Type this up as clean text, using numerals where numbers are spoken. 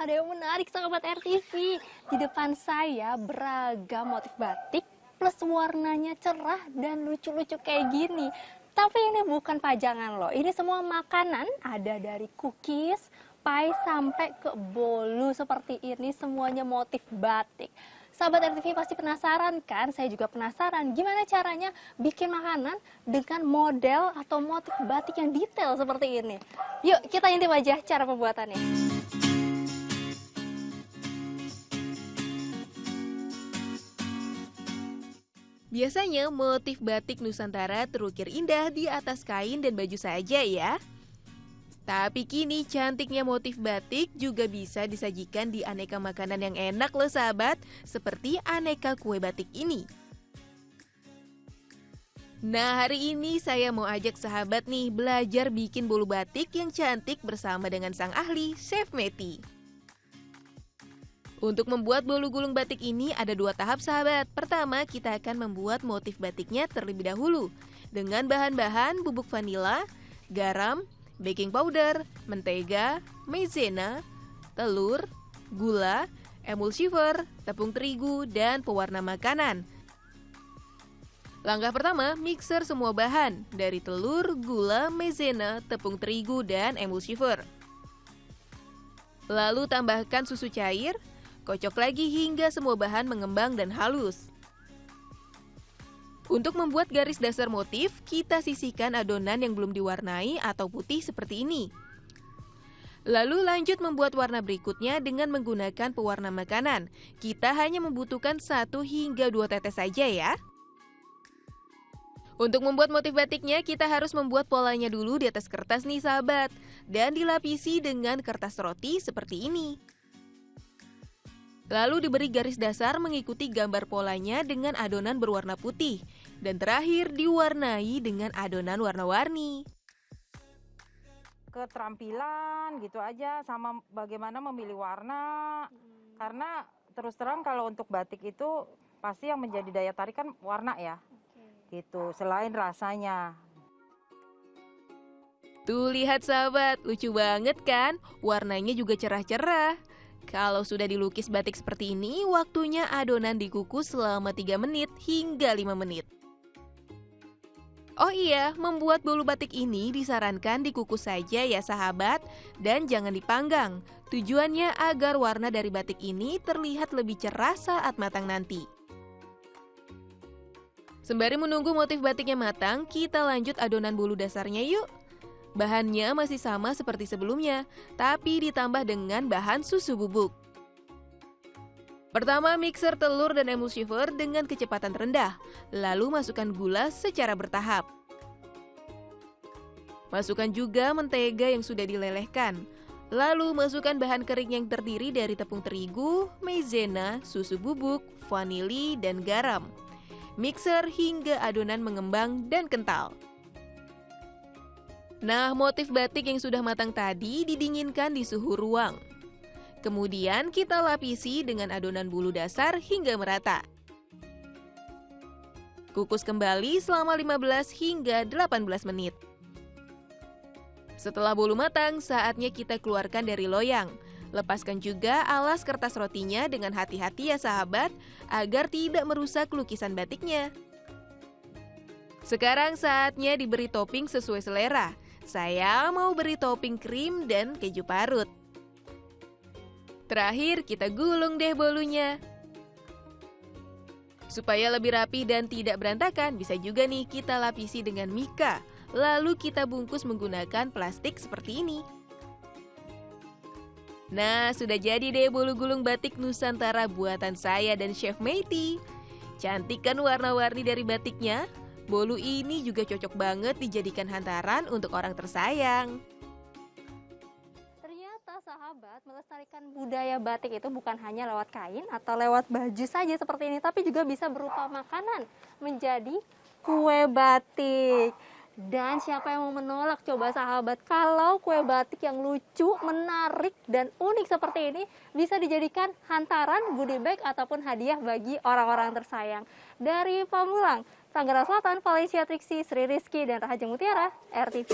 ada yang menarik sahabat RTV. Di depan saya beragam motif batik plus warnanya cerah dan lucu-lucu kayak gini. Tapi ini bukan pajangan loh, ini semua makanan, ada dari cookies, pie sampai ke bolu seperti ini, semuanya motif batik. Sahabat RTV pasti penasaran kan? Saya juga penasaran gimana caranya bikin makanan dengan model atau motif batik yang detail seperti ini. Yuk kita intip aja cara pembuatannya. Biasanya motif batik Nusantara terukir indah di atas kain dan baju saja ya. Tapi kini cantiknya motif batik juga bisa disajikan di aneka makanan yang enak loh sahabat, seperti aneka kue batik ini. Nah hari ini saya mau ajak sahabat nih belajar bikin bolu batik yang cantik bersama dengan sang ahli, Chef Mety. Untuk membuat bolu gulung batik ini ada 2 tahap sahabat. Pertama kita akan membuat motif batiknya terlebih dahulu dengan bahan-bahan bubuk vanila, garam, baking powder, mentega, maizena, telur, gula, emulsifer, tepung terigu, dan pewarna makanan. Langkah pertama, mixer semua bahan dari telur, gula, maizena, tepung terigu, dan emulsifer. Lalu tambahkan susu cair, kocok lagi hingga semua bahan mengembang dan halus. Untuk membuat garis dasar motif, kita sisihkan adonan yang belum diwarnai atau putih seperti ini. Lalu lanjut membuat warna berikutnya dengan menggunakan pewarna makanan. Kita hanya membutuhkan 1 hingga 2 tetes saja ya. Untuk membuat motif batiknya, kita harus membuat polanya dulu di atas kertas nih sahabat. Dan dilapisi dengan kertas roti seperti ini. Lalu diberi garis dasar mengikuti gambar polanya dengan adonan berwarna putih. Dan terakhir diwarnai dengan adonan warna-warni. Keterampilan gitu aja sama bagaimana memilih warna. Karena terus terang kalau untuk batik itu pasti yang menjadi daya tarik kan warna ya. Gitu, selain rasanya. Tuh lihat sahabat, lucu banget kan? Warnanya juga cerah-cerah. Kalau sudah dilukis batik seperti ini, waktunya adonan dikukus selama 3 menit hingga 5 menit. Oh iya, membuat bolu batik ini disarankan dikukus saja ya sahabat, dan jangan dipanggang. Tujuannya agar warna dari batik ini terlihat lebih cerah saat matang nanti. Sembari menunggu motif batiknya matang, kita lanjut adonan bolu dasarnya yuk. Bahannya masih sama seperti sebelumnya, tapi ditambah dengan bahan susu bubuk. Pertama, mixer telur dan emulsifer dengan kecepatan rendah, lalu masukkan gula secara bertahap. Masukkan juga mentega yang sudah dilelehkan. Lalu masukkan bahan kering yang terdiri dari tepung terigu, maizena, susu bubuk, vanili, dan garam. Mixer hingga adonan mengembang dan kental. Nah, motif batik yang sudah matang tadi didinginkan di suhu ruang. Kemudian kita lapisi dengan adonan bolu dasar hingga merata. Kukus kembali selama 15 hingga 18 menit. Setelah bolu matang, saatnya kita keluarkan dari loyang. Lepaskan juga alas kertas rotinya dengan hati-hati ya sahabat, agar tidak merusak lukisan batiknya. Sekarang saatnya diberi topping sesuai selera. Saya mau beri topping krim dan keju parut. Terakhir kita gulung deh bolunya. Supaya lebih rapi dan tidak berantakan, bisa juga nih kita lapisi dengan mika. Lalu kita bungkus menggunakan plastik seperti ini. Nah, sudah jadi deh bolu gulung batik Nusantara buatan saya dan Chef Mety. Cantik kan warna-warni dari batiknya? Bolu ini juga cocok banget dijadikan hantaran untuk orang tersayang. Ternyata sahabat, melestarikan budaya batik itu bukan hanya lewat kain atau lewat baju saja seperti ini, tapi juga bisa berupa makanan menjadi kue batik. Dan siapa yang mau menolak coba sahabat, kalau kue batik yang lucu, menarik, dan unik seperti ini bisa dijadikan hantaran, goodie bag, ataupun hadiah bagi orang-orang tersayang. Dari Pamulang, Tangerang Selatan, Valencia Triksi, Sri Rizky, dan Rahaja Mutiara, RTV.